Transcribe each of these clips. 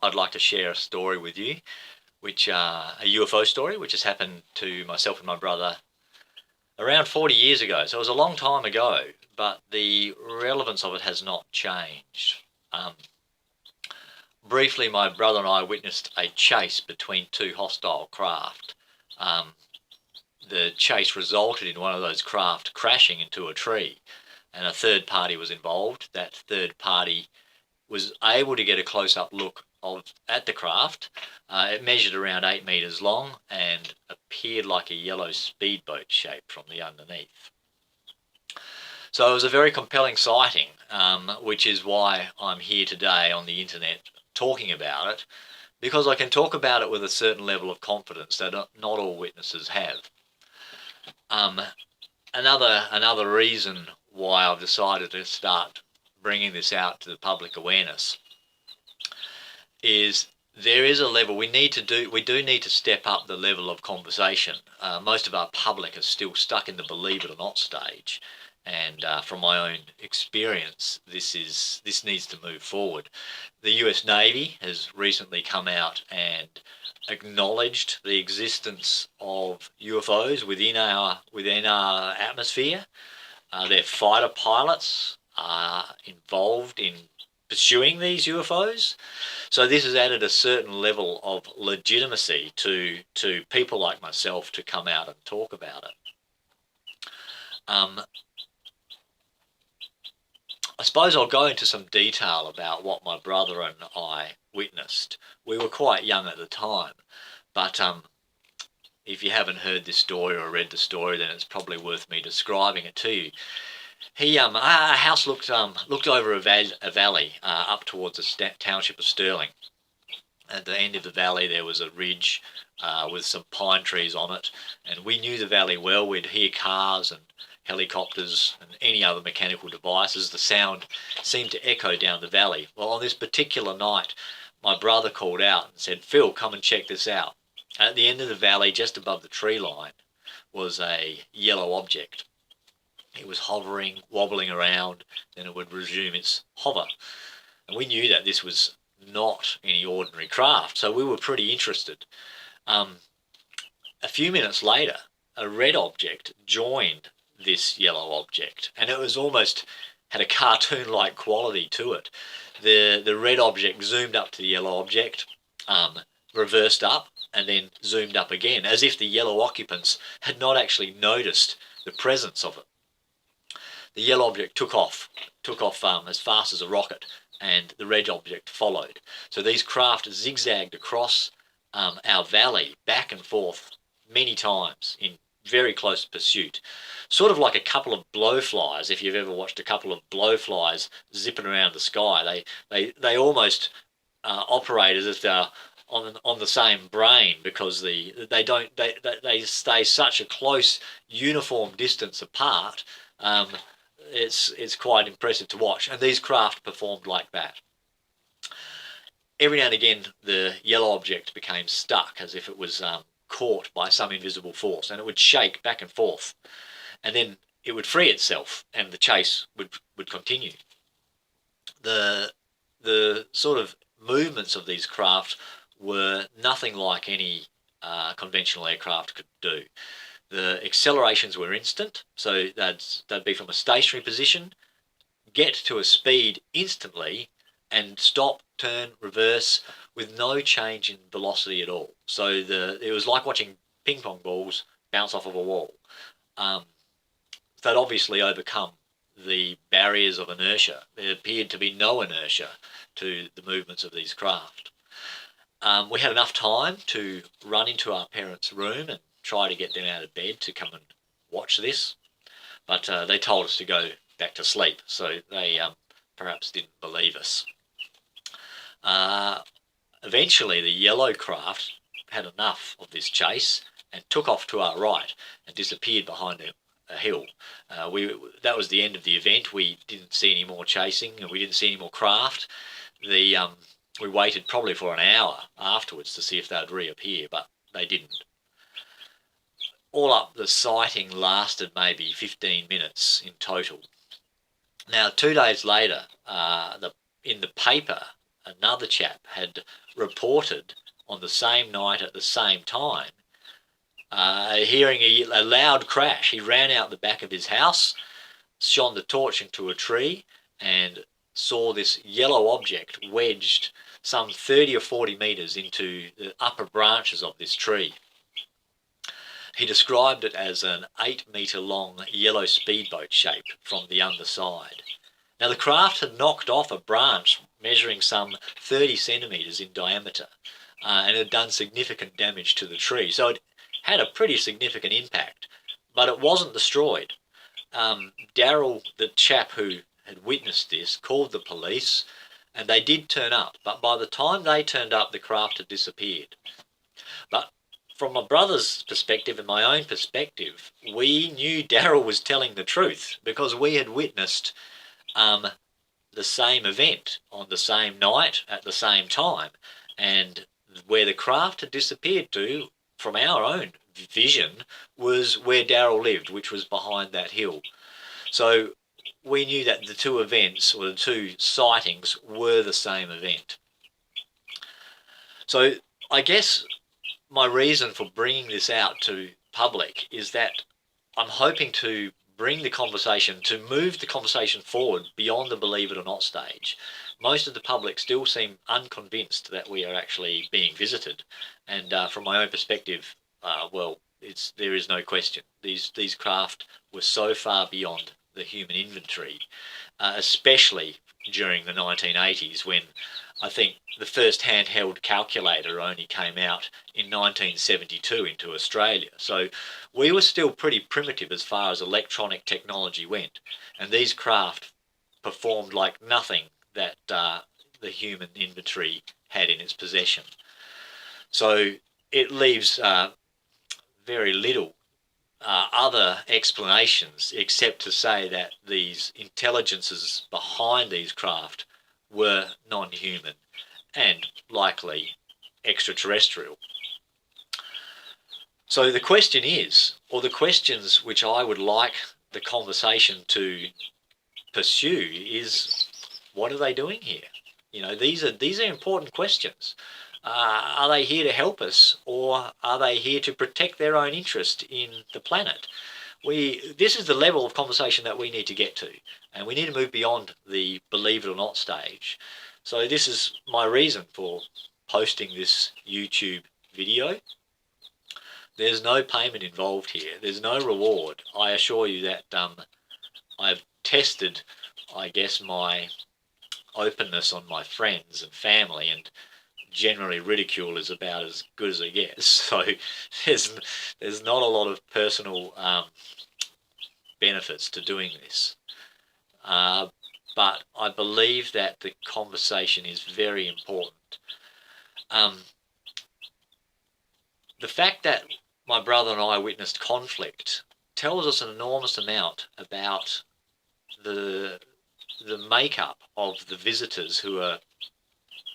I'd like to share a story with you, which a UFO story, which has happened to myself and my brother around 40 years ago. So it was a long time ago, but the relevance of it has not changed. Um, Briefly, my brother and I witnessed a chase between two hostile craft. Um, the chase resulted in one of those craft crashing into a tree, and a third party was involved. That third party was able to get a close-up look at the craft. It measured around 8 meters long and appeared like a yellow speedboat shape from the underneath. So it was a very compelling sighting, which is why I'm here today on the internet talking about it, because I can talk about it with a certain level of confidence that not all witnesses have. Another reason why I've decided to start bringing this out to the public awareness is there is a level we do need to step up the level of conversation. Most of our public is still stuck in the believe it or not stage, and from my own experience, this needs to move forward. The US Navy has recently come out and acknowledged the existence of UFOs within our atmosphere. Their fighter pilots are involved in pursuing these UFOs. So this has added a certain level of legitimacy to people like myself to come out and talk about it. I suppose I'll go into some detail about what my brother and I witnessed. We were quite young at the time, but if you haven't heard this story or read the story, then it's probably worth me describing it to you. Our house looked over a valley up towards the township of Stirling. At the end of the valley there was a ridge with some pine trees on it, and we knew the valley well. We'd hear cars and helicopters and any other mechanical devices. The sound seemed to echo down the valley. Well, on this particular night, my brother called out and said, "Phil, come and check this out." At the end of the valley, just above the tree line, was a yellow object. It was hovering, wobbling around, then it would resume its hover. And we knew that this was not any ordinary craft, so we were pretty interested. A few minutes later, a red object joined this yellow object, and it was almost had a cartoon-like quality to it. The red object zoomed up to the yellow object, reversed up, and then zoomed up again, as if the yellow occupants had not actually noticed the presence of it. The yellow object took off as fast as a rocket, and the red object followed. So these craft zigzagged across our valley, back and forth, many times in very close pursuit, sort of like a couple of blowflies. If you've ever watched a couple of blowflies zipping around the sky, they almost operate as if they're on the same brain, because they stay such a close uniform distance apart. It's quite impressive to watch, and these craft performed like that. Every now and again the yellow object became stuck, as if it was caught by some invisible force, and it would shake back and forth, and then it would free itself and the chase would continue. The sort of movements of these craft were nothing like any conventional aircraft could do. The accelerations were instant, so they'd be from a stationary position, get to a speed instantly, and stop, turn, reverse, with no change in velocity at all. So it was like watching ping pong balls bounce off of a wall. They'd obviously overcome the barriers of inertia. There appeared to be no inertia to the movements of these craft. We had enough time to run into our parents' room and try to get them out of bed to come and watch this, but they told us to go back to sleep, so they perhaps didn't believe us. Eventually the yellow craft had enough of this chase and took off to our right and disappeared behind a hill. That was the end of the event. We didn't see any more chasing, and we didn't see any more craft. We waited probably for an hour afterwards to see if they'd reappear, but they didn't. All up, the sighting lasted maybe 15 minutes in total. Now, 2 days later, in the paper, another chap had reported on the same night at the same time, hearing a loud crash. He ran out the back of his house, shone the torch into a tree, and saw this yellow object wedged some 30 or 40 metres into the upper branches of this tree. He described it as an 8-metre long yellow speedboat shape from the underside. Now, the craft had knocked off a branch measuring some 30 centimetres in diameter, and had done significant damage to the tree. So it had a pretty significant impact, but it wasn't destroyed. Daryl, the chap who had witnessed this, called the police, and they did turn up. But by the time they turned up, the craft had disappeared. But from my brother's perspective and my own perspective, we knew Daryl was telling the truth because we had witnessed the same event on the same night at the same time, and where the craft had disappeared to, from our own vision, was where Daryl lived, which was behind that hill. So we knew that the two events, or the two sightings, were the same event. So I guess my reason for bringing this out to public is that I'm hoping to bring the conversation, to move the conversation forward beyond the believe it or not stage. Most of the public still seem unconvinced that we are actually being visited, and from my own perspective, well, there is no question. These craft were so far beyond the human inventory, especially during the 1980s, when I think the first handheld calculator only came out in 1972 into Australia. So we were still pretty primitive as far as electronic technology went, and these craft performed like nothing that the human inventory had in its possession. So it leaves very little other explanations except to say that these intelligences behind these craft were non-human and likely extraterrestrial. So the question is, or the questions which I would like the conversation to pursue is, what are they doing here? You know, these are important questions. Are they here to help us, or are they here to protect their own interest in the planet? This is the level of conversation that we need to get to, and we need to move beyond the believe it or not stage. So this is my reason for posting this YouTube video. There's no payment involved here. There's no reward. I assure you that I've tested, I guess, my openness on my friends and family, and generally ridicule is about as good as it gets. So there's not a lot of personal benefits to doing this. But I believe that the conversation is very important. The fact that my brother and I witnessed conflict tells us an enormous amount about the makeup of the visitors who are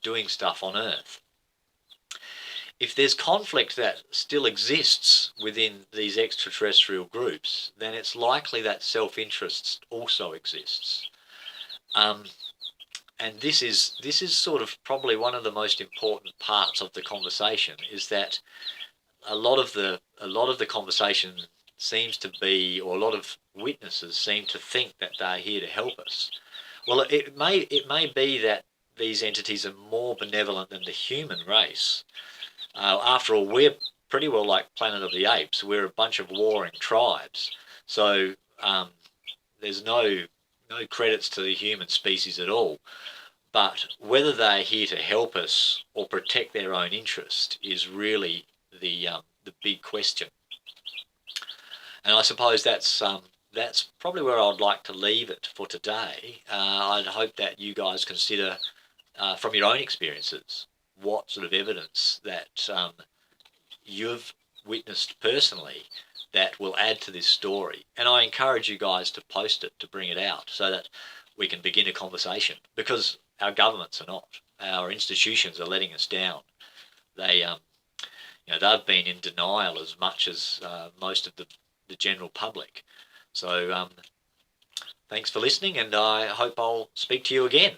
doing stuff on Earth. If there's conflict that still exists within these extraterrestrial groups, then it's likely that self-interest also exists. And this is sort of probably one of the most important parts of the conversation, is that a lot of the conversation seems to be, or a lot of witnesses seem to think that they're here to help us. Well, it may be that these entities are more benevolent than the human race. After all, we're pretty well like Planet of the Apes. We're a bunch of warring tribes. So there's no credits to the human species at all. But whether they're here to help us or protect their own interest is really the big question. And I suppose that's probably where I'd like to leave it for today. I'd hope that you guys consider, from your own experiences, what sort of evidence that you've witnessed personally that will add to this story. And I encourage you guys to post it, to bring it out, so that we can begin a conversation, because our governments are not. Our institutions are letting us down. They've been in denial as much as most of the general public. So thanks for listening, and I hope I'll speak to you again.